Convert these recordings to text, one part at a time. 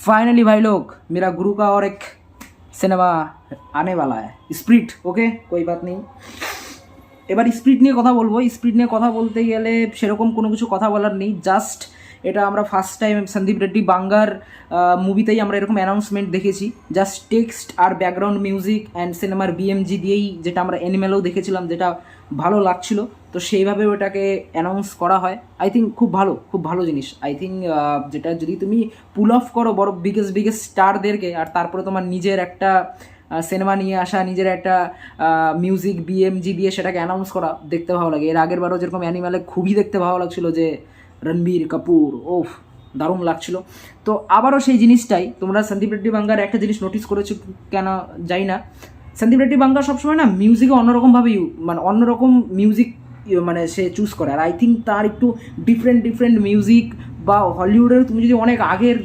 Finally भाई लोग मेरा गुरु का और एक सिनेमा आने वाला है, स्प्रिट। ओके, कोई बात नहीं। এবার স্পিড নিয়ে কথা বলবো। স্পিড নিয়ে কথা বলতে গেলে সেরকম কোনো কিছু কথা বলার নেই। জাস্ট এটা আমরা ফার্স্ট টাইম সন্দীপ রেড্ডি বাঙ্গার মুভিতেই আমরা এরকম অ্যানাউন্সমেন্ট দেখেছি। জাস্ট টেক্সট আর ব্যাকগ্রাউন্ড মিউজিক অ্যান্ড সিনেমার বিএমজি দিয়েই, যেটা আমরা অ্যানিমেলেও দেখেছিলাম, যেটা ভালো লাগছিল। তো সেইভাবে ওটাকে অ্যানাউন্স করা হয়। আই থিঙ্ক খুব ভালো জিনিস। আই থিঙ্ক যেটা যদি তুমি পুল অফ করো বড় বিগেস্ট স্টারদেরকে, আর তারপরে তোমার নিজের একটা সিনেমা নিয়ে আসা, নিজের একটা মিউজিক বিএমজি দিয়ে সেটাকে অ্যানাউন্স করা, দেখতে ভালো লাগে। এর আগের বারও যেরকম অ্যানিমেলে খুবই দেখতে ভালো লাগছিল, যে রণবীর কাপুর, ওফ দারুণ লাগছিল। তো আবারও সেই জিনিসটাই তোমরা সন্দীপ রেড্ডি বাঙ্গার একটা জিনিস নোটিস করেছো কেন জানি না, সন্দীপ রেড্ডি বাঙ্গা সবসময় না মিউজিকে অন্যরকমভাবে মানে অন্যরকম মিউজিক মানে সে চুজ করে। আর আই থিঙ্ক তার একটু ডিফারেন্ট মিউজিক, বা হলিউডের তুমি যদি অনেক আগের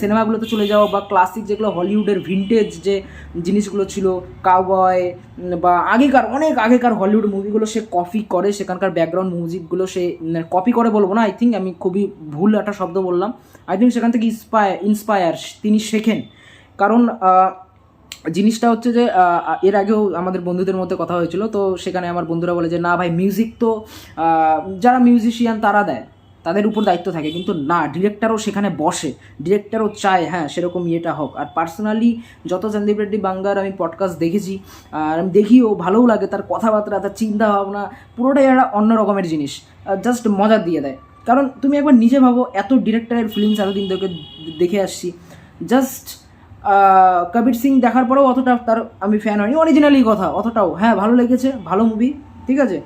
সিনেমাগুলোতে চলে যাও, বা ক্লাসিক যেগুলো হলিউডের ভিন্টেজ যে জিনিসগুলো ছিল, কাউবয় বা অনেক আগেকার হলিউড মুভিগুলো সে কপি করে, সেখানকার ব্যাকগ্রাউন্ড মিউজিকগুলো সে কপি করে বলবো না, আই থিঙ্ক আমি খুবই ভুল একটা শব্দ বললাম। আই থিঙ্ক সেখান থেকে ইন্সপায়ার তিনি শেখেন। কারণ জিনিসটা হচ্ছে যে এর আগেও আমাদের বন্ধুদের মধ্যে কথা হয়েছিল, তো সেখানে আমার বন্ধুরা বলে যে না ভাই, মিউজিক তো যারা মিউজিশিয়ান তারা দেয়, তাদের উপর দায়িত্ব থাকে, কিন্তু না, ডিরেক্টরও সেখানে বসে, ডিরেক্টরও চায় হ্যাঁ সেরকম ইয়েটা হোক। আর পার্সোনালি যত সন্দীপ রেড্ডি বাঙ্গার আমি পডকাস্ট দেখেছি, আর আমি দেখিও, ভালোও লাগে তার কথাবার্তা, তার চিন্তা ভাবনা, পুরোটাই একটা অন্য রকমের জিনিস, জাস্ট মজা দিয়ে দেয়। কারণ তুমি একবার নিজে ভাবো, এত ডিরেক্টরের ফিল্মস এতদিন থেকে দেখে আসছি, জাস্ট কবির সিং দেখার পরেও অতটা তার আমি ফ্যান হয়নি, অরিজিনালি কথা অতটাও, হ্যাঁ ভালো লেগেছে, ভালো মুভি, ঠিক আছে।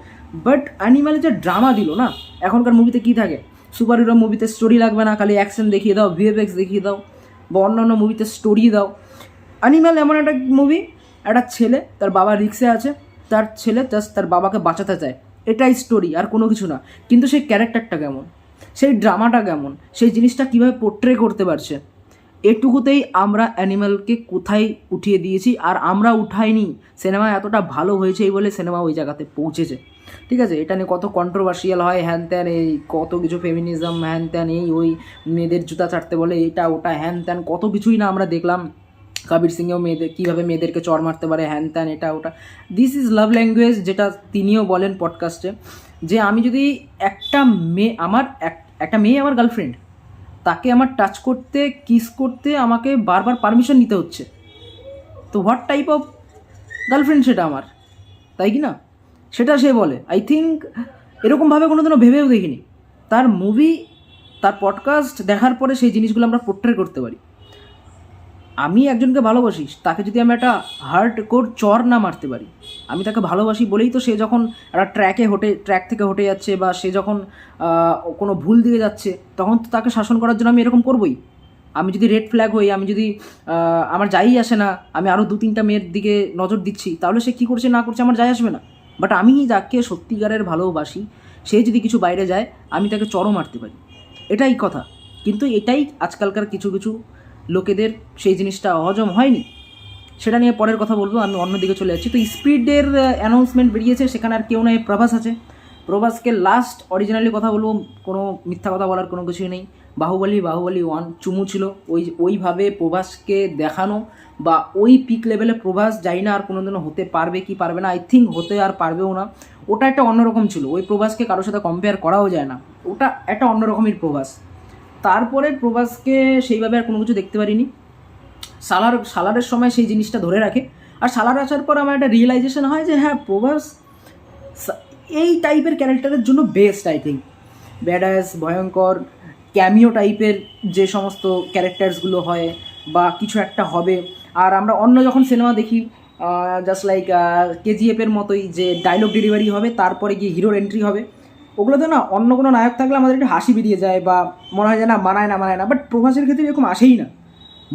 বাট অ্যানিমালে যে ড্রামা দিল না, এখনকার মুভিতে কী থাকে, সুপার হিরো মুভিতে স্টোরি লাগবে না, খালি অ্যাকশন দেখিয়ে দাও, ভিএফএক্স দেখিয়ে দাও, বা অন্যান্য মুভিতে স্টোরি দাও। অ্যানিমাল এমন একটা মুভি, একটা ছেলে, তার বাবা রিক্সে আছে, তার ছেলে জাস্ট তার বাবাকে বাঁচাতে চায়, এটাই স্টোরি, আর কোনো কিছু না। কিন্তু সেই ক্যারেক্টারটা কেমন, সেই ড্রামাটা কেমন, সেই জিনিসটা কীভাবে পোট্রে করতে পারছে, এটুকুতেই আমরা অ্যানিমালকে কোথায় উঠিয়ে দিয়েছি। আর আমরা উঠাইনি, সিনেমা এতটা ভালো হয়েছে এই বলে সিনেমা ওই জায়গাতে পৌঁছেছে, ঠিক আছে। এটা নিয়ে কত কন্ট্রোভার্সিয়াল হয়, হ্যান ত্যান, এই কত কিছু ফেমিনিজম, হ্যান ত্যান, এই ওই মেয়েদের জুতা চাটতে বলে, এটা ওটা হ্যান ত্যান, কত কিছুই না আমরা দেখলাম। কবির সিংয়েও কীভাবে মেয়েদেরকে চড় মারতে পারে, হ্যান ত্যান, এটা ওটা। দিস ইজ লাভ ল্যাঙ্গুয়েজ, যেটা তিনিও বলেন পডকাস্টে, যে আমি যদি একটা মেয়ে আমার গার্লফ্রেন্ড, তাকে আমার টাচ করতে, কিস করতে আমাকে বারবার পারমিশন নিতে হচ্ছে, তো হোয়াট টাইপ অফ গার্লফ্রেন্ড সেটা আমার, তাই কি না? সেটা সে বলে। আই থিঙ্ক এরকমভাবে কোনো দিনও ভেবেও দেখিনি। তার মুভি, তার পডকাস্ট দেখার পরে সেই জিনিসগুলো আমরা পোট্রে করতে পারি। আমি একজনকে ভালোবাসি, তাকে যদি আমি একটা হার্ড কোর চর না মারতে পারি, আমি তাকে ভালোবাসি বলেই তো সে যখন একটা ট্র্যাক থেকে হটে যাচ্ছে, বা সে যখন কোনো ভুল দিকে যাচ্ছে, তখন তো তাকে শাসন করার জন্য আমি এরকম করবই। আমি যদি রেড ফ্ল্যাগ হই, আমি যদি আমার যাই আসে না, আমি আরও 2-3টা মেয়ের দিকে নজর দিচ্ছি, তাহলে সে কী করছে না করছে আমার যাই আসবে না। বাট আমি যাকে সত্যিকারের ভালোবাসি, সে যদি কিছু বাইরে যায়, আমি তাকে চরও মারতে পারি, এটাই কথা। কিন্তু এটাই আজকালকার কিছু লোকেদের সেই জিনিসটা হজম হয়নি। সেটা নিয়ে পরের কথা বলবো, আমি অন্যদিকে চলে যাচ্ছি। তো স্পিডের অ্যানাউন্সমেন্ট বেরিয়েছে, সেখানে আর কেউ নয়, প্রভাস আছে। প্রভাসকে লাস্ট অরিজিনালি কথা বলবো, কোনো মিথ্যা কথা বলার কোনো কিছুই নেই। বাহুবলী 1 চুমু ছিল, ওইভাবে প্রভাসকে দেখানো, বা ওই পিক লেভেলে প্রভাস যাই না আর কোনো দিনও হতে পারবে কি পারবে না, আই থিঙ্ক হতে আর পারবেও না। ওটা একটা অন্যরকম ছিল, ওই প্রভাসকে কারোর সাথে কম্পেয়ার করাও যায় না, ওটা একটা অন্যরকমের প্রভাস। তারপরে প্রভাসকে সেইভাবে আর কোনো কিছু দেখতে পারিনি। সালারের সময় সেই জিনিসটা ধরে রাখে, আর সালার আসার পর আমার একটা রিয়েলাইজেশন হয় যে হ্যাঁ, প্রভাস এই টাইপের ক্যারেক্টারের জন্য বেস্ট। আই থিঙ্ক ব্যাডাস, ভয়ঙ্কর, ক্যামিও টাইপের যে সমস্ত ক্যারেক্টার্সগুলো হয়, বা কিছু একটা হবে। আর আমরা অন্য যখন সিনেমা দেখি, জাস্ট লাইক কেজিএফের মতোই, যে ডায়লগ ডেলিভারি হবে, তারপরে গিয়ে হিরোর এন্ট্রি হবে, ওগুলোতে না অন্য কোনো নায়ক থাকলে আমাদের একটু হাসি বেরিয়ে যায়, বা মনে হয় যে না মানায় না। বাট প্রভাসের ক্ষেত্রে এরকম আসেই না,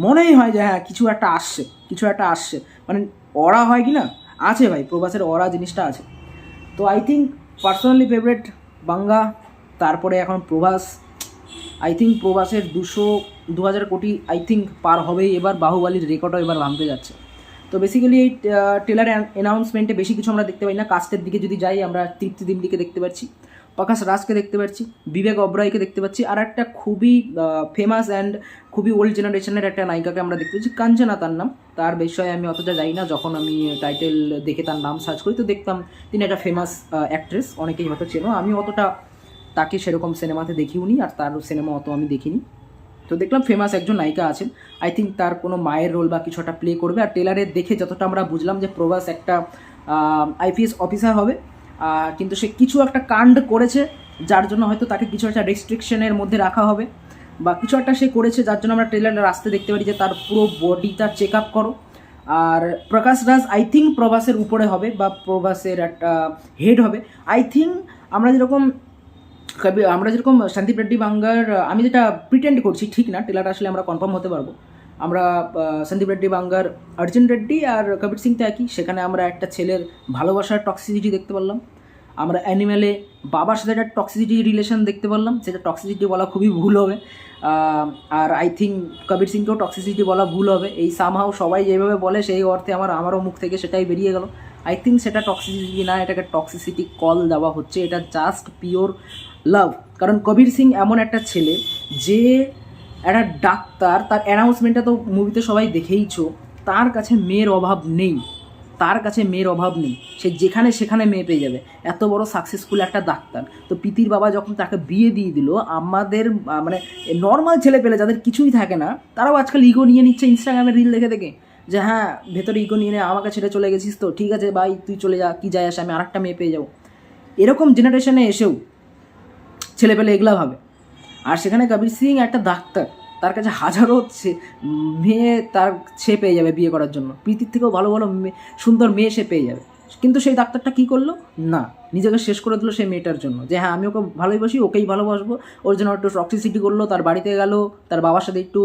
মনেই হয় যে হ্যাঁ কিছু একটা আসছে, মানে অরা হয় কি না, আছে ভাই, প্রভাসের অরা জিনিসটা আছে। তো আই থিঙ্ক পার্সোনালি ফেভারিট বাঙ্গা, তারপরে এখন প্রভাস। আই থিঙ্ক প্রভাসের 2000 কোটি আই থিঙ্ক পার হবেই এবার, বাহুবলীর রেকর্ডও এবার ভাঙতে যাচ্ছে। তো বেসিক্যালি এই ট্রেলার অ্যানাউন্সমেন্টে বেশি কিছু আমরা দেখতে পাই না। কাস্টের দিকে যদি যাই, আমরা তৃপ্তি দিমলিকে দেখতে পাচ্ছি, প্রকাশ রাজকে দেখতে পাচ্ছি, বিবেক ওবরাইকে দেখতে পাচ্ছি, আর একটা খুবই ফেমাস অ্যান্ড খুবই ওল্ড জেনারেশনের একটা নায়িকাকে আমরা দেখতে পাচ্ছি, কাঞ্চনা তার নাম। তার বিষয়ে আমি অতটা জানি না, যখন আমি টাইটেল দেখে তার নাম সার্চ করি তো দেখতাম তিনি একটা ফেমাস অ্যাক্ট্রেস, অনেকেই হয়তো চেনো। আমি অতটা তাকে সেরকম সিনেমাতে দেখিও নি, আর তার সিনেমা অত আমি দেখিনি। তো দেখলাম ফেমাস একজন নায়িকা আছেন, আই থিঙ্ক তার কোনো মায়ের রোল বা কিছু একটা প্লে করবে। আর টেলারে দেখে যতটা আমরা বুঝলাম যে প্রভাস একটা আইপিএস অফিসার হবে, কিন্তু সে কিছু একটা কাণ্ড করেছে যার জন্য হয়তো তাকে কিছু একটা রেস্ট্রিকশনের মধ্যে রাখা হবে, বা কিছু একটা সে করেছে যার জন্য আমরা ট্রেলারের রাস্তায় দেখতে পারি যে তার পুরো বডিটা চেক আপ করো। আর প্রকাশ রাজ আই থিঙ্ক প্রভাসের উপরে হবে বা প্রভাসের একটা হেড হবে। আই থিঙ্ক আমরা যেরকম সন্দীপ রেড্ডি বাঙ্গার, আমি যেটা প্রিটেন্ড করছি ঠিক না, টেলার আসলে আমরা কনফার্ম হতে পারবো। আমরা সন্দীপ রেড্ডি বাঙ্গার অর্জুন রেড্ডি আর কবির সিং তো একই, সেখানে আমরা একটা ছেলের ভালোবাসার টক্সিসিটি দেখতে পারলাম। আমরা অ্যানিমেলে বাবার সাথে একটা টক্সিসিটি রিলেশন দেখতে পারলাম, সেটা টক্সিসিটি বলা খুবই ভুল হবে। আর আই থিঙ্ক কবির সিংকেও টক্সিসিটি বলা ভুল হবে। এই সামহাও সবাই যেভাবে বলে সেই অর্থে আমারও মুখ থেকে সেটাই বেরিয়ে গেল। আই থিঙ্ক সেটা টক্সিসিটি না, এটাকে টক্সিসিটি কল দেওয়া হচ্ছে, এটা জাস্ট পিওর লাভ। কারণ কবির সিং এমন একটা ছেলে যে একটা ডাক্তার, তার অ্যানাউন্সমেন্টটা তো মুভিতে সবাই দেখেইছো, তার কাছে মেয়ের অভাব নেই, তার কাছে মেয়ের অভাব নেই, সে যেখানে সেখানে মেয়ে পেয়ে যাবে, এত বড় সাকসেসফুল একটা ডাক্তার। তো প্রীতির বাবা যখন তাকে বিয়ে দিয়ে দিল, আমাদের মানে নর্মাল ছেলে পেলে যাদের কিছুই থাকে না, তারাও আজকাল ইগো নিয়ে নিচ্ছে ইনস্টাগ্রামে রিল দেখে দেখে, যে হ্যাঁ ভেতরে ইগো নিয়ে আমাকে ছেড়ে চলে গেছিস তো ঠিক আছে ভাই তুই চলে যা, কী যায় আসে, আমি আরেকটা মেয়ে পেয়ে যাবো। এরকম জেনারেশনে এসেও ছেলে পেলে এগুলা ভাবে। আর সেখানে কবির সিং একটা ডাক্তার, তার কাছে হাজারো মেয়ে সে পেয়ে যাবে বিয়ে করার জন্য, প্রীতির থেকেও ভালো ভালো সুন্দর মেয়ে সে পেয়ে যাবে। কিন্তু সেই ডাক্তারটা কী করলো না, নিজেকে শেষ করে দিল সেই মেয়েটার জন্য, যে হ্যাঁ আমি ওকে ভালোবাসি, ওকেই ভালোবাসবো, ওর জন্য একটু টক্সিসিটি করলো, তার বাড়িতে গেল, তার বাবার সাথে একটু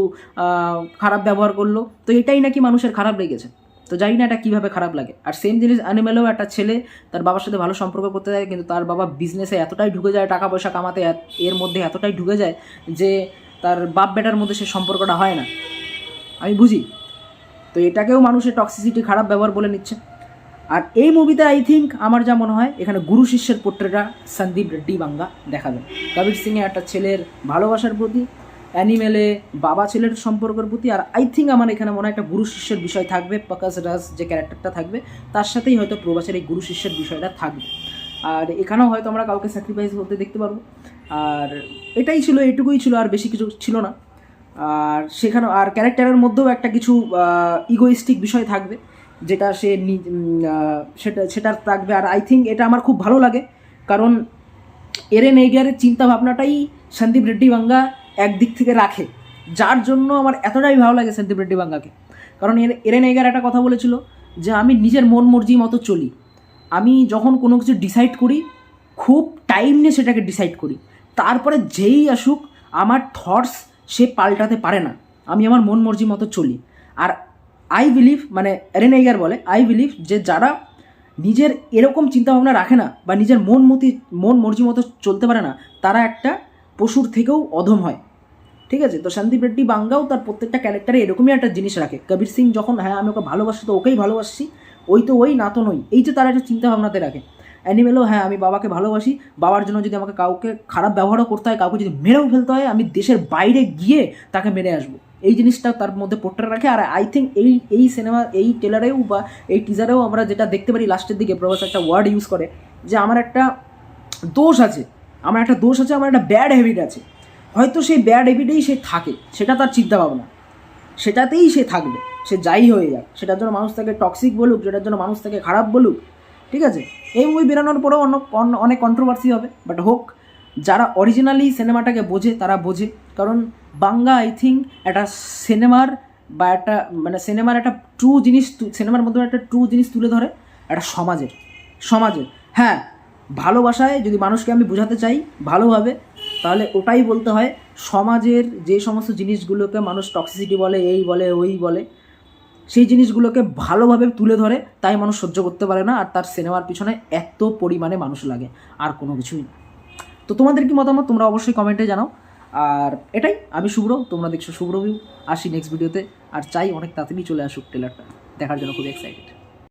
খারাপ ব্যবহার করলো। তো এটাই নাকি মানুষের খারাপ লেগেছে। তো জানি না এটা কীভাবে খারাপ লাগে। আর সেম জিনিস অ্যানিমেলেও একটা ছেলে তার বাবার সাথে ভালো সম্পর্ক করতে যায়, কিন্তু তার বাবা বিজনেসে এতটাই ঢুকে যায়, টাকা পয়সা কামাতে এর মধ্যে এতটাই ঢুকে যায় যে তার বাপ বেটার মধ্যে সে সম্পর্কটা হয় না। আমি বুঝি, তো এটাকেও মানুষের টক্সিসিটি, খারাপ ব্যবহার বলে নিচ্ছে। আর এই মুভিতে আই থিঙ্ক আমার যা মনে হয়, এখানে গুরু শিষ্যের পোর্ট্রেটটা সন্দীপ রেড্ডি বাঙ্গা দেখাবেন, কবির সিংয়ে একটা ছেলের ভালোবাসার প্রতি, অ্যানিমেলে বাবা ছেলের সম্পর্কের প্রতি। আর আই থিঙ্ক আমার এখানে মনে হয় একটা গুরু শিষ্যের বিষয় থাকবে, প্রকাশ রাজ যে ক্যারেক্টারটা থাকবে তার সাথেই হয়তো প্রভাসের এই গুরু শিষ্যের বিষয়টা থাকবে। আর এখানেও হয়তো আমরা কাউকে স্যাক্রিফাইস হতে দেখতে পারবো। আর এটাই ছিল, এটুকুই ছিল, আর বেশি কিছু ছিল না। আর সেখানে আর ক্যারেক্টারের মধ্যেও একটা কিছু ইগোইস্টিক বিষয় থাকবে, যেটা সেটা থাকবে। আর আই থিঙ্ক এটা আমার খুব ভালো লাগে, কারণ এরেন এইগারের চিন্তাভাবনাটাই সন্দীপ রেড্ডি বাঙ্গা একদিক থেকে রাখে, যার জন্য আমার এতটাই ভালো লাগে সন্দীপ রেড্ডি বাঙ্গাকে। কারণ এরেন এইগার একটা কথা বলেছিল যে আমি নিজের মন মর্জি মতো চলি, আমি যখন কোনো কিছু ডিসাইড করি খুব টাইম নিয়ে সেটাকে ডিসাইড করি, তারপরে যেই আসুক আমার থটস সে পাল্টাতে পারে না, আমি আমার মন মর্জি মতো চলি। আর আই বিলিভ, মানে এরেন এইগার বলে আই বিলিভ যে যারা নিজের এরকম চিন্তাভাবনা রাখে না বা নিজের মন মর্জি মতো চলতে পারে না, তারা একটা পশুর থেকেও অধম হয়। ঠিক আছে, তো সন্দীপ রেড্ডি বাঙ্গাও তার প্রত্যেকটা ক্যারেক্টারে এরকমই একটা জিনিস রাখে। কবির সিং যখন হ্যাঁ আমি ওকে ভালোবাসি তো ওকেই ভালোবাসি, ওই তো ওই না তো নই, এই যে তারা একটা চিন্তাভাবনাতে রাখে। অ্যানিমেলও হ্যাঁ আমি বাবাকে ভালোবাসি, বাবার জন্য যদি আমাকে কাউকে খারাপ ব্যবহারও করতে হয়, কাউকে যদি মেরেও ফেলতে হয়, আমি দেশের বাইরে গিয়ে তাকে মেরে আসবো, এই জিনিসটা তার মধ্যে পোর্ট্রেট রাখে। আর আই থিঙ্ক এই সিনেমা, এই ট্রেলারেও বা এই টিজারেও আমরা যেটা দেখতে পারি লাস্টের দিকে, প্রভাস একটা ওয়ার্ড ইউজ করে যে আমার একটা দোষ আছে, আমার একটা ব্যাড হ্যাবিট আছে, হয়তো সেই ব্যাড হ্যাবিটেই সে থাকে, সেটা তার চিন্তাভাবনা, সেটাতেই সে থাকবে, সে যাই হয়ে যাক, সেটার জন্য মানুষ তাকে টক্সিক বলুক, যেটার জন্য মানুষ তাকে খারাপ বলুক। ঠিক আছে, এই মুভি বেরোনোর পরেও অনেক কন্ট্রোভার্সি হবে, বাট হোক, যারা অরিজিনালি সিনেমাটাকে বোঝে তারা বোঝে। কারণ বাংলা আই থিঙ্ক একটা সিনেমার বা একটা মানে সিনেমার একটা ট্রু জিনিস, সিনেমার মধ্যে একটা ট্রু জিনিস তুলে ধরে, একটা সমাজের হ্যাঁ ভালোবাসায় যদি মানুষকে আমি বোঝাতে চাই ভালোভাবে, তাহলে ওটাই বলতে হয়, সমাজের যে সমস্ত জিনিসগুলোকে মানুষ টক্সিসিটি বলে, এই বলে ওই বলে, সেই জিনিসগুলোকে ভালোভাবে তুলে ধরে, তাই মানুষ সহ্য করতে পারে না, আর তার সিনেমার পিছনে এত পরিমাণে মানুষ লাগে, আর কোনো কিছুই না। তো তোমাদের কি মতামত তোমরা অবশ্যই কমেন্টে জানাও। আর এটাই, আমি শুভ্র, তোমরা দেখছো শুভ্র ভিউ। আসি নেক্সট ভিডিওতে, আর চাই অনেক তাড়াতাড়ি চলে আসুক ট্রেলারটা দেখার জন্য, খুব এক্সাইটেড।